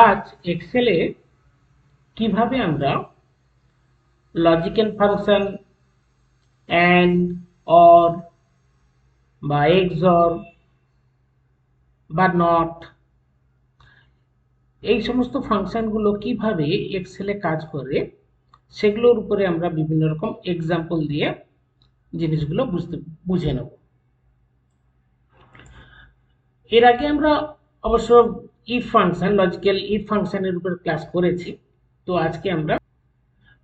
আজ এক্সেলে কিভাবে আমরা লজিক্যাল ফাংশন এন্ড অর বা এক্সঅর বা নট এই সমস্ত ফাংশনগুলো কিভাবে এক্সেলে কাজ করে সেগুলোর উপরে আমরা বিভিন্ন রকম এক্সাম্পল দিয়ে জিনিসগুলো বুঝে নেব। এর আগে আমরা অবশ্য ইফ ফাংশন লজিক্যাল ইফ ফাংশনের উপর ক্লাস করেছি। তো আজকে আমরা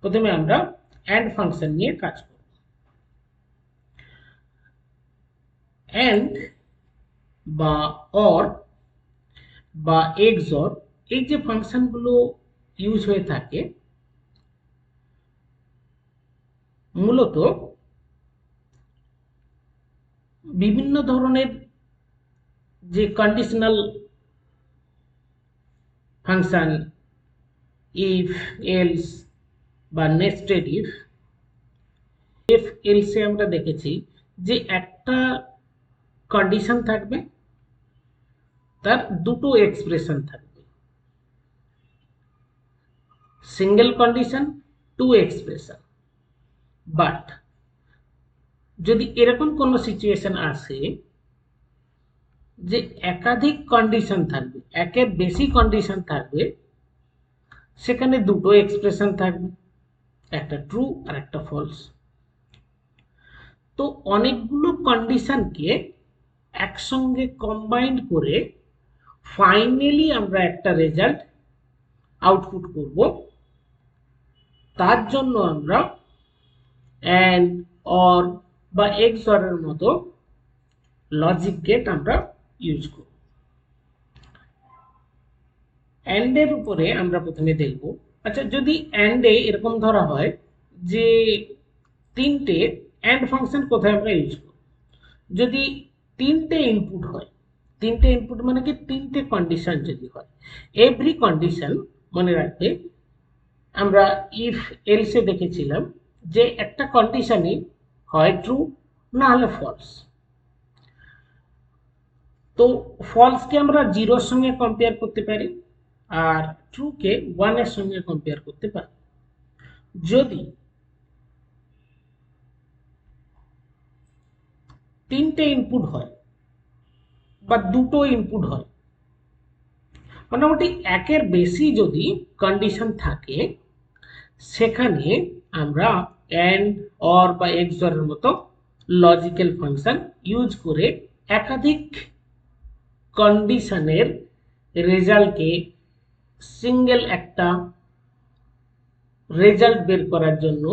প্রথমে আমরা এন্ড ফাংশন নিয়ে কাজ করব। এন্ড বা অর বা এক্সঅর এই যে ফাংশনগুলো ইউজ হয়ে থাকে মূলত বিভিন্ন ধরনের যে কন্ডিশনাল ফাংশন ইফ এলস বা নেস্টেড ইফ এলসে আমরা দেখেছি যে একটা কন্ডিশন থাকবে, তার দুটো এক্সপ্রেশন থাকবে, single condition to expression. But যদি এরকম কোনো সিচুয়েশন আসে যে একাধিক কন্ডিশন থাকবে, একের বেশি কন্ডিশন থাকবে, সেখানে দুটো এক্সপ্রেশন থাকবে, একটা ট্রু আর একটা ফলস। তো অনেকগুলো কন্ডিশনকে একসঙ্গে কম্বাইন্ড করে ফাইনালি আমরা একটা রেজাল্ট আউটপুট করব। তার জন্য আমরা এন্ড অর বা এক্সঅর এর মতো লজিক গেট আমরা ইউজ করব। এন্ড এর উপরে আমরা প্রথমে দেখব, আচ্ছা যদি এন্ড এ এরকম ধরা হয় যে তিনটে এন্ড ফাংশন কোথায় আমরা ইউজ করব, যদি তিনটে ইনপুট হয়, তিনটে ইনপুট মানে কি তিনটে কন্ডিশন যদি হয়, এভরি কন্ডিশন মনে রাখবে আমরা ইফ এলসে দেখেছিলাম যে একটা কন্ডিশনই হয় ট্রু না হলে ফলস। তো ফলসকে আমরা জিরোর সঙ্গে কম্পেয়ার করতে পারি আর ট্রুকে ওয়ানের সঙ্গে কম্পেয়ার করতে পারি। যদি তিনটে ইনপুট হয় বা দুটো ইনপুট হয়, মোটামুটি একের বেশি যদি কন্ডিশন থাকে, সেখানে আমরা এন্ড অর বা এক্সঅর এর মতো লজিক্যাল ফাংশন ইউজ করে একাধিক কন্ডিশনের রেজাল্টকে সিঙ্গেল একটা রেজাল্ট বের করার জন্য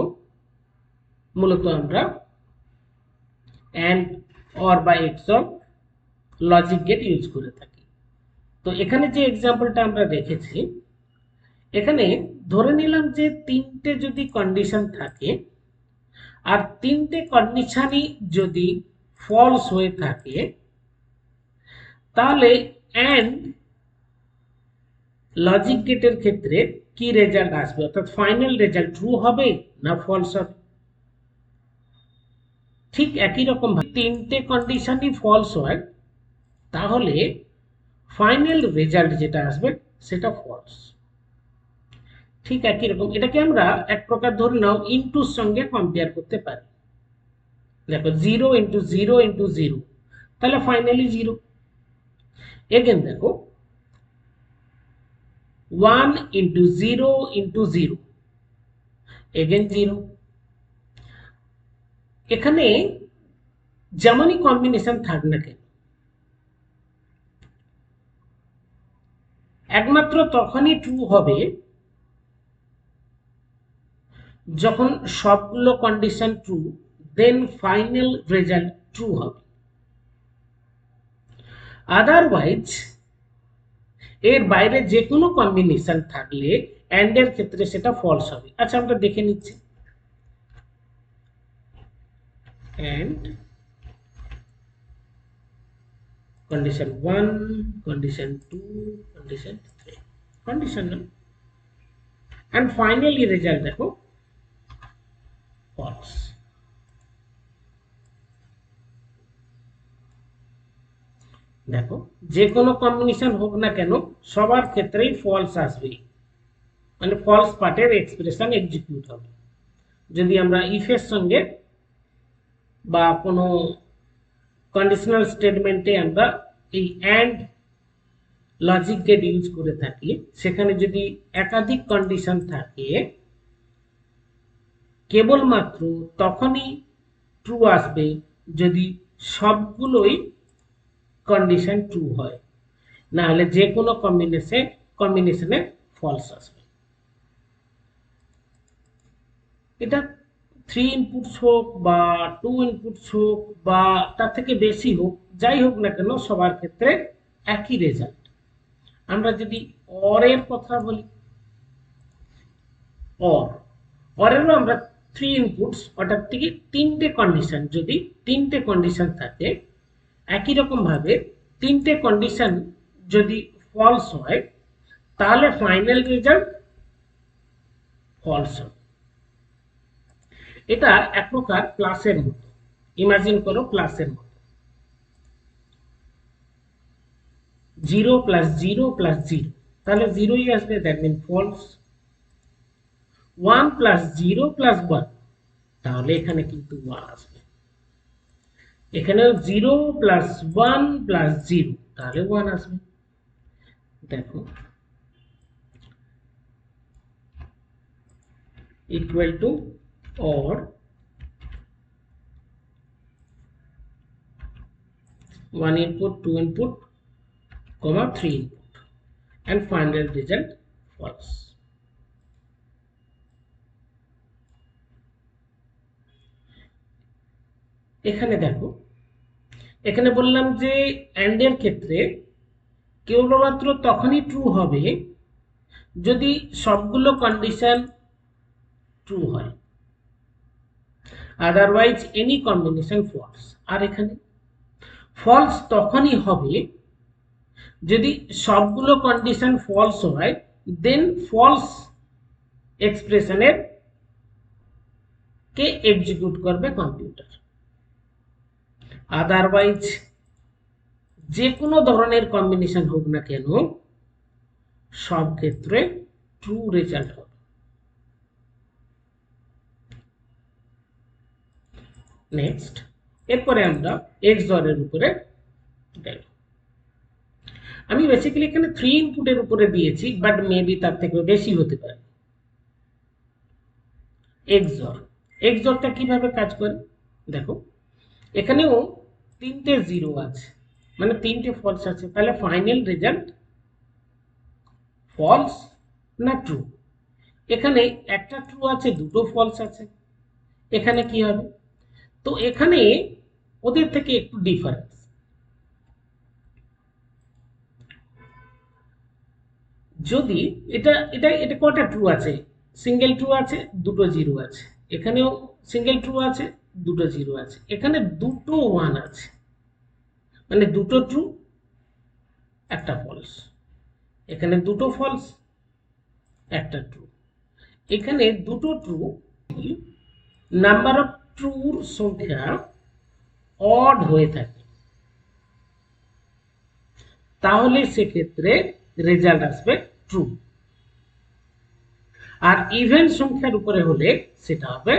মূলত আমরা এন্ড অর বা এক্সঅর লজিক গেট ইউজ করে থাকি। তো এখানে যে এক্সাম্পলটা আমরা দেখেছি, এখানে ধরে নিলাম যে তিনটে যদি কন্ডিশন থাকে আর তিনটে কন্ডিশনই যদি ফলস হয়ে থাকে, তাহলে এন্ড লজিক গেটের ক্ষেত্রে কি রেজাল্ট আসবে, অর্থাৎ ফাইনাল রেজাল্ট ট্রু হবে না ফলস হবে। ঠিক একই রকম ভাবে তিনটে কন্ডিশনই ফলস হয়, তাহলে ফাইনাল রেজাল্ট যেটা আসবে সেটা ফলস। ঠিক একই রকম এটাকে আমরা এক প্রকার ধরে নাও ইনটুর সঙ্গে কম্পেয়ার করতে পারি। দেখো 0 ইন্টু 0 ইন্টু 0, তাহলে ফাইনালি 0। এগেন দেখো 1 ইন্টু 0 ইন্টু 0, এগেন 0। এখানে যেমনই কম্বিনেশন থাক না কেন, একমাত্র তখনই ট্রু হবে যখন সবগুলো condition true, then final result true হবে। আদারওয়াইজ এর বাইরে যে কোনো কম্বিনেশন থাকলে এন্ড এর ক্ষেত্রে সেটা ফলস হবে। আচ্ছা আমরা দেখে নিচ্ছি, and condition 1, condition 2, condition 3, conditional, and finally result দেখো false। দেখো যে কোনো কম্বিনেশন হোক না কেন সবার ক্ষেত্রেই ফলস আসবে, মানে ফলস পার্টের এক্সপ্রেশন এক্সিকিউট হবে। যদি আমরা ইফের সঙ্গে বা কোনো কন্ডিশনাল স্টেটমেন্টে আমরা এই অ্যান্ড লজিক গেট ইউজ করে থাকি, সেখানে যদি একাধিক কন্ডিশন থাকে কেবলমাত্র তখনই ট্রু আসবে যদি সবগুলোই কন্ডিশন ট্রু হয়, না হলে যে কোনো কম্বিনেশনে ফলস আসবে। এটা 3 ইনপুটস হোক বা 2 ইনপুটস হোক বা তার থেকে বেশি হোক, যাই হোক না কেন সবার ক্ষেত্রে একই রেজাল্ট। আমরা যদি অর এর কথা বলি, অরেরও আমরা 3 ইনপুটস অর্থাৎ থেকে 3টে কন্ডিশন, যদি 3টে কন্ডিশন থাকে একই রকম ভাবে 3টে কন্ডিশন যদি ফলস হয় তাহলে ফাইনাল রেজাল্ট ফলস হবে। এটা এক প্রকার প্লাসের মতো, ইমাজিন করো প্লাসের মতো, 0 প্লাস 0 প্লাস 0, তাহলে 0ই আসবে, that mean false. 1 plus 0 plus 1, তাহলে এখানে কিন্তু 1 আসবে। এখানেও 0 প্লাস 1 প্লাস 0, তাহলে 1 আসবে। দেখো equal to or 1 input 2 input comma 3 input and final result false। এখানে দেখো, এখানে বললাম যে AND এর ক্ষেত্রে কেবলমাত্র তখনই ট্রু হবে যদি সবগুলো কন্ডিশন ট্রু হয়, আদারওয়াইজ এনি কম্বিনেশন ফলস। আর এখানে ফলস তখনই হবে যদি সবগুলো কন্ডিশন ফলস হয়, দেন ফলস এক্সপ্রেশনের কে এক্সিকিউট করবে কম্পিউটার। আদারওয়াইজ যে কোনো ধরনের কম্বিনেশন হোক না কেন সব ক্ষেত্রে ট্রু রেজাল্ট হবে। নেক্সট, এরপরে আমরা XOR এর উপরে দেখব। আমি বেসিক্যালি এখানে 3 ইনপুটের উপরে দিয়েছি, বাট মেবি তার থেকেও বেশি হতে পারে। XOR টা কিভাবে কাজ করে দেখো, এখানেও 3টে 0 আছে, মানে 3টে ফলস আছে, তাহলে ফাইনাল রেজাল্ট ফলস না ট্রু। এখানে একটা ট্রু আছে, দুটো ফলস আছে, এখানে কি হবে? তো এখানে ওদের থেকে একটু ডিফারেন্স। যদি এটা এটা এটা কটা ট্রু আছে? সিঙ্গেল ট্রু আছে, দুটো জিরো আছে। এখানেও সিঙ্গেল ট্রু আছে, দুটো জিরো আছে। এখানে দুটো ওয়ান আছে, মানে দুটো ট্রু একটা ফলস। এখানে দুটো ফলস একটা ট্রু। এখানে দুটো ট্রু, নাম্বার অফ ট্রুর সংখ্যা অড হয়ে থাকে, তাহলে সেক্ষেত্রে রেজাল্ট আসবে ট্রু। আর ইভেন সংখ্যার উপরে হলে সেটা হবে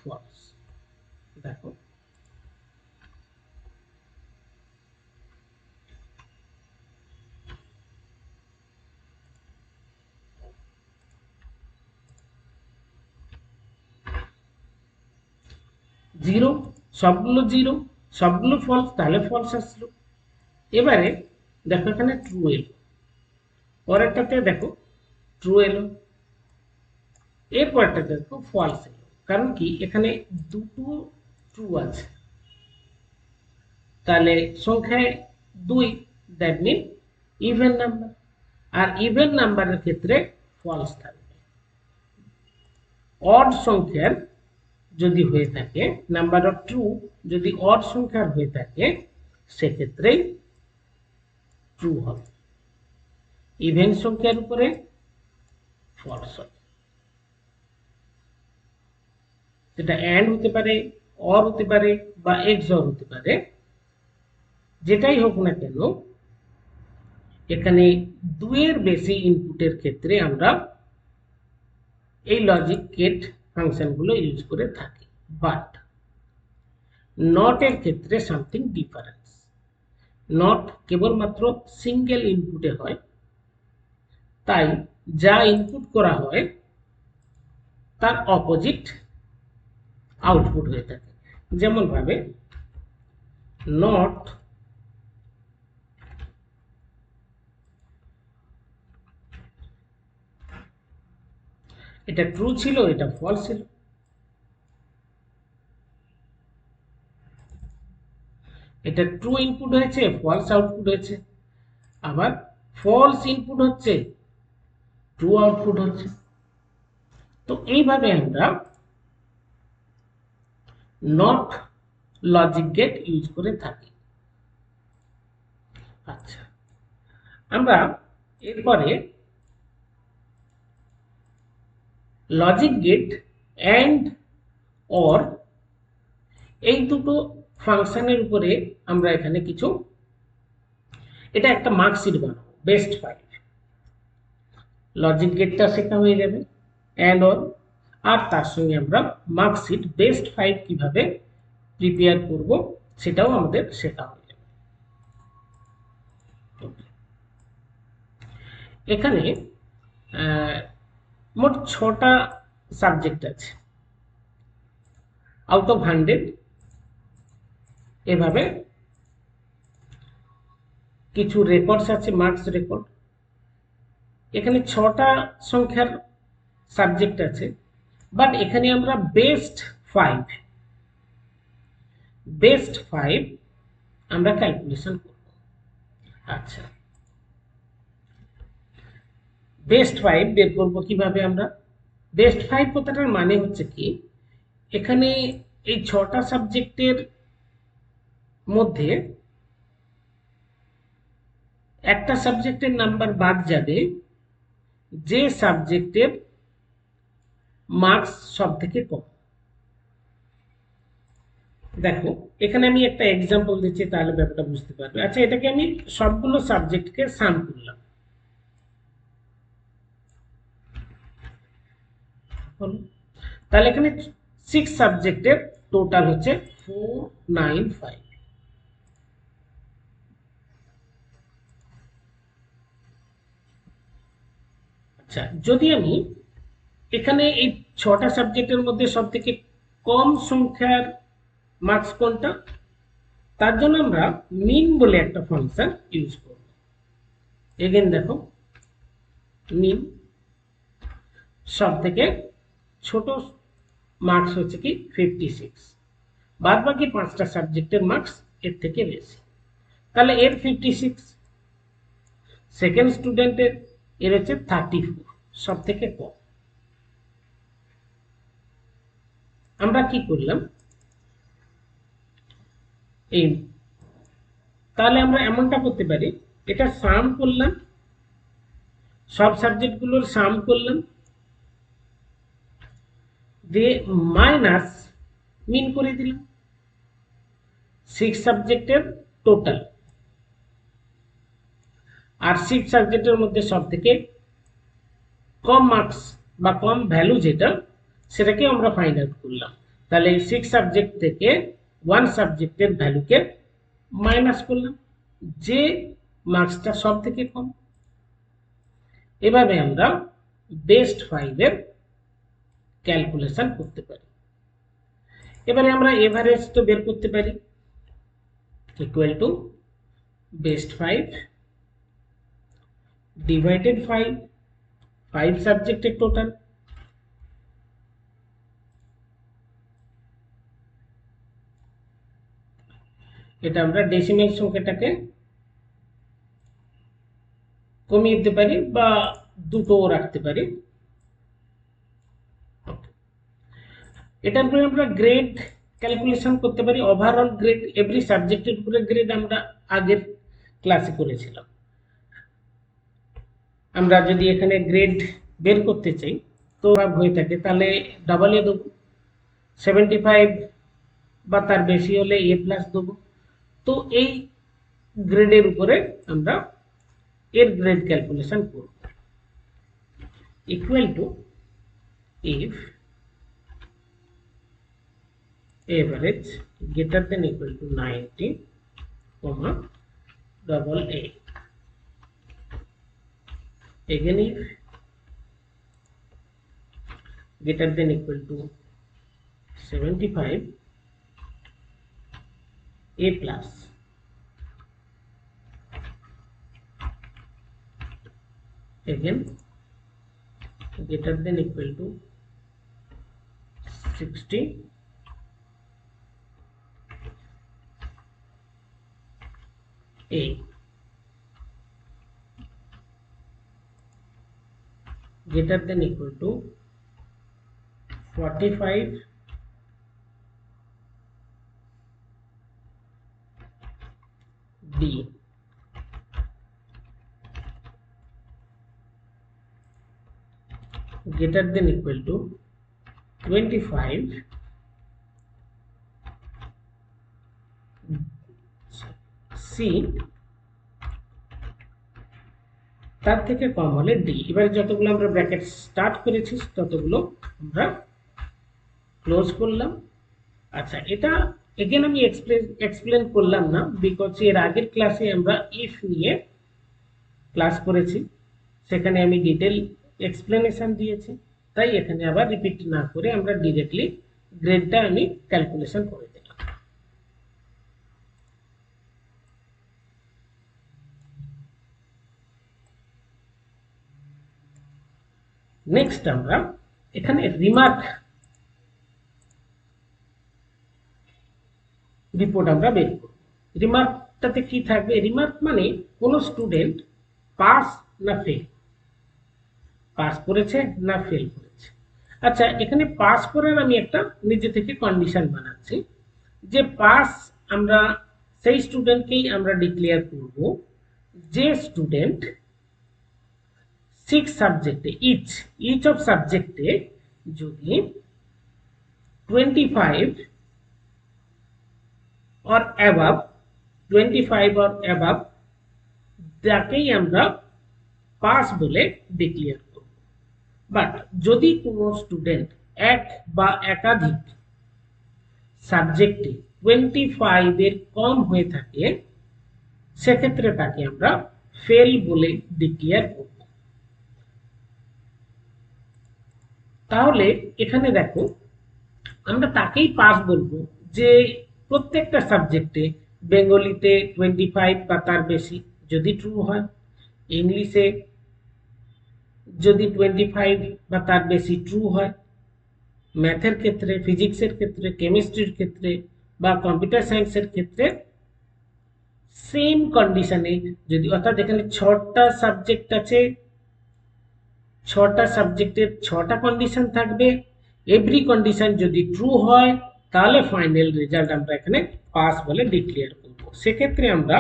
ফলস। দেখো জিরো, সবগুলো জিরো, সবগুলো ফলস, তাহলে ফলস আসলো। এবারে দেখো এখানে ট্রু এলো, পরেরটাতে দেখো ট্রু এলো, এরপরটা দেখো ফলস এলো। কারণ কি, এখানে দুটো ট্রু আছে, তাহলে সংখ্যায় 2, দ্যাট মিন ইভেন নাম্বার। আর ইভেন নাম্বারের ক্ষেত্রে ফলস থাকবে। অড সংখ্যার যদি হয়ে থাকে, নাম্বার অফ ট্রু যদি অড সংখ্যার হয়ে থাকে, সেক্ষেত্রেই ট্রু হবে। ইভেন সংখ্যার উপরে ফলস হবে। সেটা অ্যান্ড হতে পারে, অর হতে পারে বা XOR হতে পারে, যেটাই হোক না কেন এখানে দুইয়ের বেশি ইনপুটের ক্ষেত্রে আমরা এই লজিক গেট ফাংশনগুলো ইউজ করে থাকি, বাট নট এর ক্ষেত্রে সামথিং ডিফারেন্স। নট কেবলমাত্র সিঙ্গেল ইনপুটে হয়, তাই যা ইনপুট করা হয় তার অপোজিট আউটপুট হয়ে থাকে। যেমন ভাবে নট এটা ট্রু ছিল, এটা ফলস ছিল। এটা ট্রু ইনপুট হয়েছে, ফলস আউটপুট হয়েছে। আবার ফলস ইনপুট হচ্ছে, ট্রু আউটপুট হচ্ছে। তো এইভাবে আমরা নট লজিক গেট ইউজ করে থাকি। আচ্ছা, আমরা এরপরে লজিক গেট অ্যান্ড অর এই দুটো ফাংশনের উপরে আমরা এখানে কিছু, এটা একটা মার্কশিট বানাবো, বেস্ট 5। লজিক গেটটা শেখা হয়ে যাবে, অ্যান্ড অর, আর তার সঙ্গে আমরা মার্কশিট বেস্ট 5 কিভাবে প্রিপেয়ার করব সেটাও আমাদের শেখা হয়ে যাবে। এখানে মোট 6টা সাবজেক্ট আছে আউট অফ 100। এভাবে কিছু রেকর্ডস আছে, মার্কস রেকর্ড। এখানে 6টা সংখ্যার সাবজেক্ট আছে, বাট এখানে আমরা বেস্ট 5 আমরা ক্যালকুলেশন করব। আচ্ছা, বেস্ট 5 বের করব কিভাবে আমরা? বেস্ট 5 কথাটার মানে হচ্ছে কি, এখানে এই 6টা সাবজেক্টের মধ্যে একটা সাবজেক্টের নাম্বার বাদ যাবে যে সাবজেক্টের মার্কস সব থেকে কম। দেখো এখানে আমি একটা এক্সাম্পল দিচ্ছি, তাহলে ব্যাপারটা বুঝতে পারবে। আচ্ছা, এটাকে আমি সবগুলো সাবজেক্টকে সাম করলাম, তাহলে এখানে 6 সাবজেক্টের টোটাল হচ্ছে 495। আচ্ছা, যদি আমি এখানে এই 6টা সাবজেক্টের মধ্যে সব থেকে কম সংখ্যার মার্কস কোনটা, তার জন্য আমরা মিন বলে একটা ফাংশন ইউজ করব। এগেন দেখো, মিন সব থেকে ছোট মার্কস হচ্ছে কি 56, বাদ বাকি 5টা সাবজেক্টের মার্কস এর থেকে বেশি, তাহলে এর 56, সেকেন্ড স্টুডেন্টের এর হচ্ছে 34, সব থেকে কম। আমরা কি করলাম, এই তাহলে আমরা এমনটা করতে পারি, এটা সাম করলাম, সব সাবজেক্টগুলোর সাম করলাম, দিয়ে মাইনাস মিন করে দিলাম 6 সাবজেক্টের টোটাল, আর 6 সাবজেক্টের মধ্যে সব থেকে কম মার্কস বা কম ভ্যালু যেটা, সেটাকে আমরা ফাইন্ড আউট করলাম। তাহলে এই 6 সাবজেক্ট থেকে 1 সাবজেক্টের ভ্যালুকে মাইনাস করলাম, যে মার্কসটা সব থেকে কম। এভাবে আমরা বেস্ট 5 এর ক্যালকুলেশন করতে পারি। এবারে আমরা এভারেজ তো বের করতে পারি, ইকুয়াল টু বেস্ট 5 ডিভাইডেড 5 সাবজেক্টের টোটাল। এটা আমরা ডেসিমেল সংখ্যাটাকে কমিয়ে দিতে পারি বা দুটোও রাখতে পারি। এটার উপরে আমরা গ্রেড ক্যালকুলেশন করতে পারি, ওভারঅল গ্রেড, এভরি সাবজেক্টের উপরে গ্রেড আমরা আগের ক্লাসে করেছিলাম। আমরা যদি এখানে গ্রেড বের করতে চাই তো ভাব হয়ে থাকে, তাহলে ডাবল এ দেবো, 75 বা তার বেশি হলে এ প্লাস দেবো। তো এই গ্রেডের উপরে আমরা এর গ্রেড ক্যালকুলেশন করব equal to if average greater than equal to 90 comma double a, again if greater than equal to 75 a plus, again greater than equal to 60 a, greater than equal to 45 d, greater than equal to 25 c, তার থেকে কম হলে D. এবারে যতগুলো আমরা bracket start করেছি ততগুলো আমরা close করলাম। আচ্ছা, এটা এগেন আমি এক্সপ্লেন করলাম না, বিকজ এর আগের ক্লাসে আমরা ইফ নিয়ে ক্লাস করেছি, সেখানে আমি ডিটেল এক্সপ্লেনেশন দিয়েছি, তাই এখানে আবার রিপিট না করে আমরা ডিরেক্টলি গ্রেডটা আমি ক্যালকুলেশন করে দিলাম। নেক্সট আমরা এখানে রিমার্ক রিপোর্ট আমরা বের করব। রিমার্কটাতে কি থাকবে? রিমার্ক মানে কোন স্টুডেন্ট পাস না ফেল, পাস করেছে না ফেল করেছে। আচ্ছা, এখানে পাস করার আমি একটা নিজে থেকে কন্ডিশন বানাচ্ছি যে পাস আমরা সেই স্টুডেন্টকেই আমরা ডিক্লেয়ার করব যে স্টুডেন্ট 6 সাবজেক্টে ইচ অফ সাবজেক্টে যদি 25 or above 25 or above তাকেই আমরা পাস বলে ডিক্লেয়ার করব। বাট যদি কোনো স্টুডেন্ট এক বা একাধিক সাবজেক্টে 25 এর কম হয়ে থাকে, সেক্ষেত্রে তাকে আমরা ফেল বলে ডিক্লেয়ার করব। তাহলে এখানে দেখো, আমরা তাকেই পাস বলবো যে প্রত্যেকটা সাবজেক্টে বেঙ্গলিতে 25 বা তার বেশি যদি ট্রু হয়, ইংলিশে যদি 25 বা তার বেশি ট্রু হয়, ম্যাথের ক্ষেত্রে, ফিজিক্সের ক্ষেত্রে, কেমিস্ট্রির ক্ষেত্রে বা কম্পিউটার সায়েন্সের ক্ষেত্রে সেম কন্ডিশনে যদি, অর্থাৎ এখানে 6টা সাবজেক্ট আছে, 6টা সাবজেক্টের 6টা কন্ডিশন থাকবে, এভরি কন্ডিশন যদি ট্রু হয় তাহলে ফাইনাল রেজাল্ট আমরা এখানে পাস বলে ডিক্লেয়ার করব। সেক্ষেত্রে আমরা,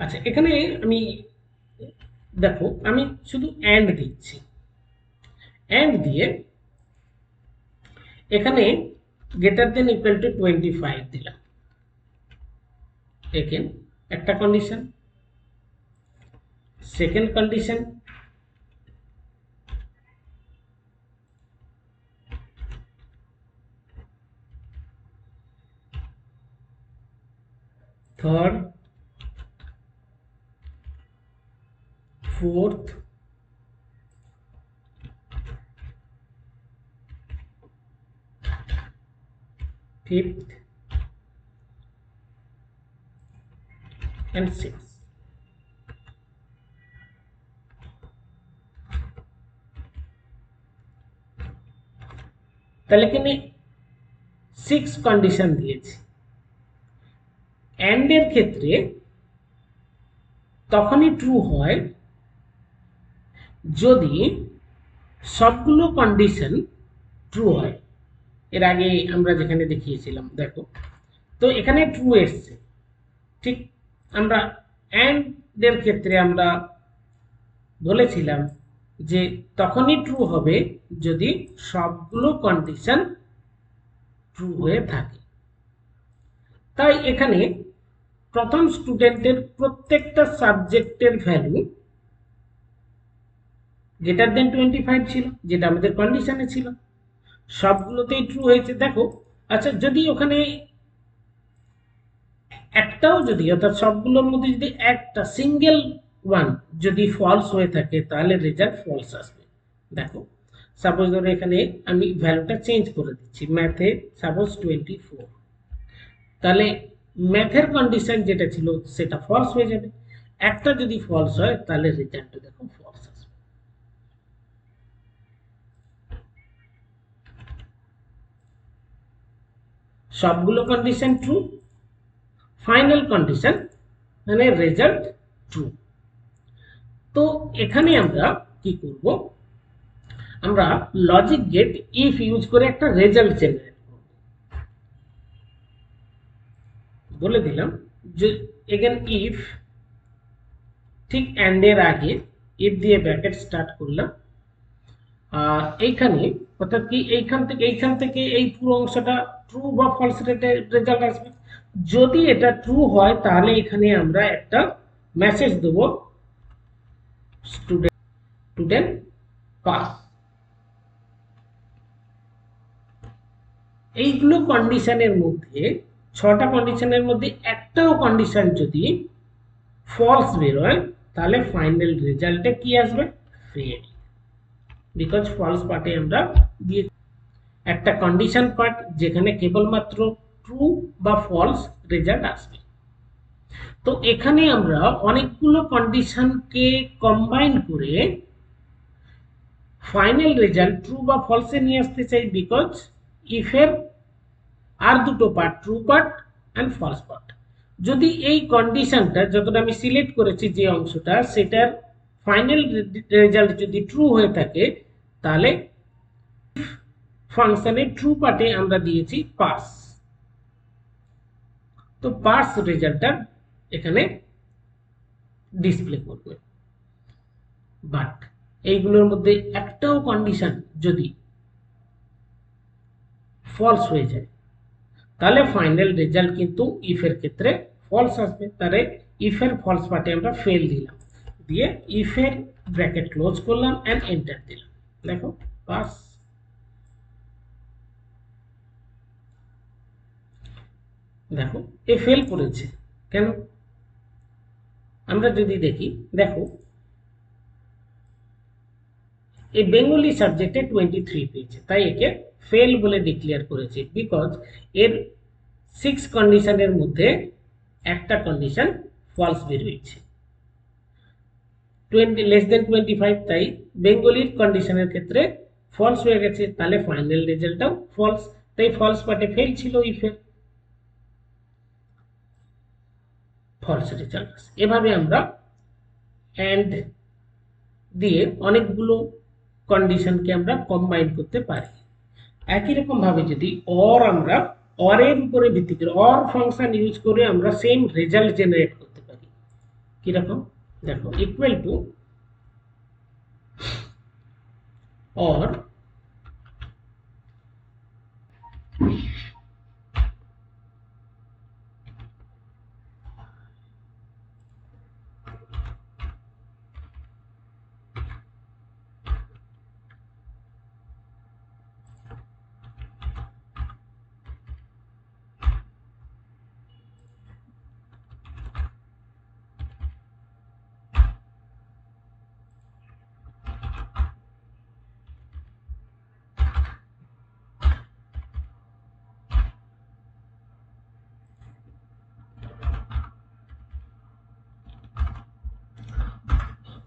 আচ্ছা এখানে আমি দেখো আমি শুধু অ্যান্ড দিচ্ছি, অ্যান্ড দিয়ে এখানে গ্রেটার দেন ইকুয়াল টু 25 দিলাম, এখানে একটা condition. Second condition, third, fourth, fifth and sixth। তাহলে এখানে 6 কন্ডিশন দিয়েছি। এন্ড এর ক্ষেত্রে তখনই ট্রু হয় যদি সবগুলো কন্ডিশন ট্রু হয়। এর আগে আমরা যেখানে দেখিয়েছিলাম দেখো, তো এখানে ট্রু এসছে, ঠিক আমরা এন্ড এর ক্ষেত্রে আমরা বলেছিলাম যে তখনই ট্রু হবে যদি সবগুলো কন্ডিশন ট্রু হয়ে থাকে। তাই এখানে প্রথম স্টুডেন্টের প্রত্যেকটা সাবজেক্টের ভ্যালু গ্রেটার দেন 25 ছিল, যেটা আমাদের কন্ডিশনে ছিল, সবগুলোতেই ট্রু হয়েছে। দেখো, আচ্ছা যদি ওখানে একটাও যদি, অর্থাৎ সবগুলোর মধ্যে যদি একটা সিঙ্গেল ওয়ান যদি ফলস হয়ে থাকে তাহলে রেজাল্ট ফলস আসবে। দেখো সাপোজ ধরো এখানে আমি ভ্যালুটা চেঞ্জ করে দিচ্ছি, ম্যাথে সাপোজ 24, তাহলে ম্যাথের কন্ডিশন যেটা ছিল সেটা ফলস হয়ে যাবে। একটা যদি ফলস হয় তাহলে রেজাল্টটা দেখো ফলস আসবে। সবগুলো কন্ডিশন ট্রু, ফাইনাল কন্ডিশন মানে রেজাল্ট ট্রু। তো এখানে আমরা কি করব, আমরা লজিক গেট ইফ ইউজ করে একটা রেজাল্ট জেনারেট করব। বলে দিলাম যে এগেন ইফ, ঠিক এন্ড এর আগে ইফ দিয়ে ব্র্যাকেট স্টার্ট করলাম, আর এইখানে অর্থাৎ কি এইখান থেকে এই পুরো অংশটা ট্রু বা ফলস রেজাল্ট আসবে। যদি এটা ট্রু হয় তাহলে এখানে আমরা একটা মেসেজ দেবো, স্টুডেন্ট পাস। এইগুলো কন্ডিশনের মধ্যে, 6টা কন্ডিশনের মধ্যে একটাও কন্ডিশন যদি ফলস বেরোয় তাহলে ফাইনাল রেজাল্টে কি আসবে, ফেল। বিকজ ফলস পার্টে আমরা দিয়ে একটা কন্ডিশন পার্ট যেখানে কেবলমাত্র ট্রু বা ফলস রেজাল্ট আসবে। তো এখানে আমরা অনেকগুলো কন্ডিশনকে কম্বাইন করে ফাইনাল রেজাল্ট ট্রু বা ফলসে নিয়ে আসতে চাই, বিকজ ইফের আর দুটো part, true part and false part. যদি এই কন্ডিশনটা যতটা আমি সিলেক্ট করেছি যে অংশটা, সেটার ফাইনাল রেজাল্ট যদি ট্রু হয়ে থাকে তাহলে ফাংশনের ট্রু পার্টে আমরা দিয়েছি পাস। তো পাস রেজাল্টটা এখানে ডিসপ্লে করবে। বাট এইগুলোর মধ্যে একটাও কন্ডিশন যদি ফলস হয়ে যায় তাহলে ফাইনাল রেজাল্ট কিন্তু ইফের ক্ষেত্রে ফলস আসবে। তাহলে ইফের ফলস পার্টে আমরা ফেল দিলাম, দিয়ে ইফের ব্র্যাকেট ক্লোজ করলাম এন্ড এন্টার দিলাম। দেখো পাস। দেখো এ ফেল করেছে কেন, আমরা যদি দেখি, দেখো এই বেঙ্গলি সাবজেক্টে 23 পেয়েছে, তাই একে ফেল বলে ডিক্লেয়ার করেছে। বিকজ এর 6 কন্ডিশনের মধ্যে একটা কন্ডিশন ফলস বেরিয়েছে, 20 লেস দেন 25, তাই বেঙ্গলির কন্ডিশনের ক্ষেত্রে ফলস হয়ে গেছে, তাহলে ফাইনাল রেজাল্টটাও ফলস। তাই ফলস পার্টে ফেল ছিল ইফের, ফলস রেজাল্ট। এভাবে আমরা এন্ড দিয়ে অনেকগুলো কন্ডিশনকে আমরা কম্বাইন করতে পারি। একই রকম ভাবে যদি অর, আমরা অরের উপরে ভিত্তি করে অর ফাংশন ইউজ করে আমরা সেম রেজাল্ট জেনারেট করতে পারি। কিরকম দেখো, equal to or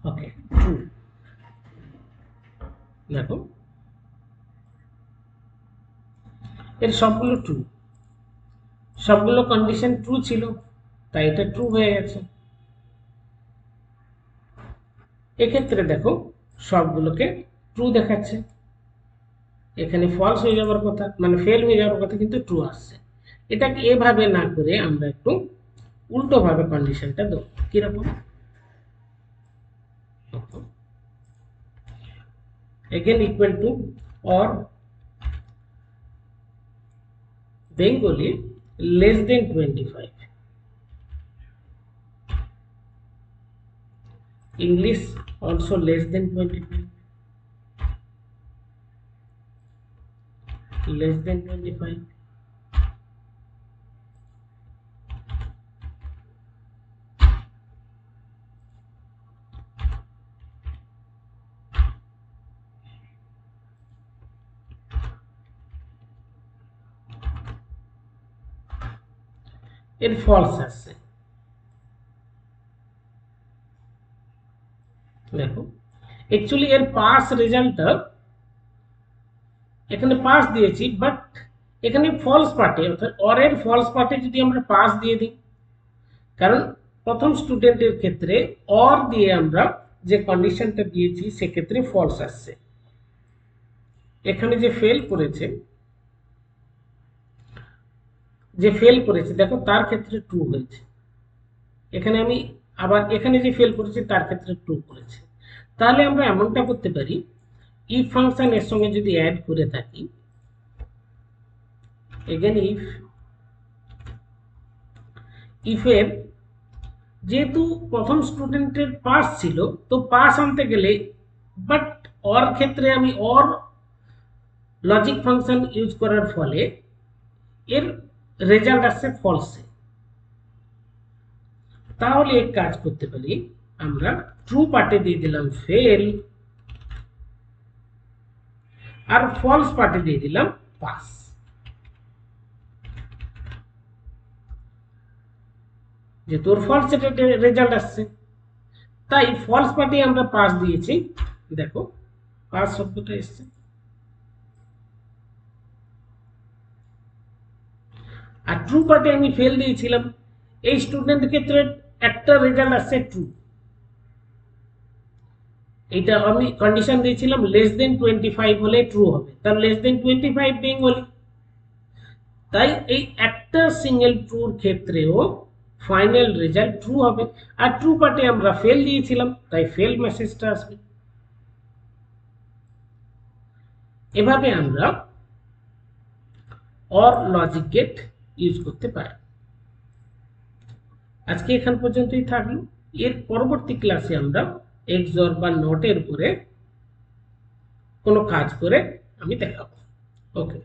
okay true. দেখো এর সবগুলো ট্রু, সবগুলো কন্ডিশন ট্রু ছিল, তাই এটা ট্রু হয়ে গেছে। এক্ষেত্রে দেখো সবগুলোকে ট্রু দেখাচ্ছে, এখানে ফলস হয়ে যাওয়ার কথা মানে ফেল হয়ে যাওয়ার কথা কিন্তু ট্রু আসছে। এটাকে এভাবে না করে আমরা একটু উল্টো ভাবে কন্ডিশনটা দেবো। কিরকম, again equal to or Bengali less than 25, English also less than 25, less than 25. এর ফলস আসছে, দেখো অ্যাকচুয়ালি এর পাস রেজাল্টটা এখানে পাস দিয়েছি, বাট এখানে ফলস পার্টে অর্থাৎ অর এর ফলস পার্টে যদি আমরা পাস দিয়ে দিই, কারণ প্রথম স্টুডেন্টের ক্ষেত্রে অর দিয়ে আমরা যে কন্ডিশনটা দিয়েছি সেক্ষেত্রে ফলস আসছে। এখানে যে ফেল করেছে দেখো তার ক্ষেত্রে ট্রু হয়েছে। এখানে আমি আবার এখানে যে ফেল করেছি তার ক্ষেত্রে ট্রু করেছে। তাহলে আমরা এমনটা করতে পারি, ইফ ফাংশন এর সঙ্গে যদি অ্যাড করে থাকি, এগেন ইফ এর যেহেতু প্রথম স্টুডেন্টের পাস ছিল, তো পাস আনতে গেলে বাট অর ক্ষেত্রে আমি অর লজিক ফাংশন ইউজ করার ফলে এর রেজাল্ট আসছে ফলসে। তাহলে এক কাজ করতে পারি, আমরা ট্রু পার্টে দিয়ে দিলাম ফেল আর ফলস পার্টে দিয়ে দিলাম পাস। যে তোর ফলস রেজাল্ট আসছে, তাই ফলস পার্টে আমরা পাস দিয়েছি, দেখো পাস শব্দটা এসছে। আর ট্রু পার্টে আমি ফেল দিয়েছিলাম, এই স্টুডেন্ট ক্ষেত্রে একটা রেজাল্ট আসছে ট্রু। এটা আমি কন্ডিশন দিয়েছিলাম লেস দেন 25 হলে ট্রু হবে, তার লেস দেন 25 বেঙ্গলি, তাই এই একটা সিঙ্গেল ট্রুর ক্ষেত্রেও ফাইনাল রেজাল্ট ট্রু হবে। আর ট্রু পার্টে আমরা ফেল দিয়েছিলাম, তাই ফেল মেসেজটা আসবে। এভাবে আমরা অর লজিক গেট ইউজ করতে পারি। আজকে এখান পর্যন্তই থাকলো। এর পরবর্তী ক্লাসে আমরা এক্সঅর বা নটের উপরে কোনো কাজ করে আমি দেখাবো। ওকে।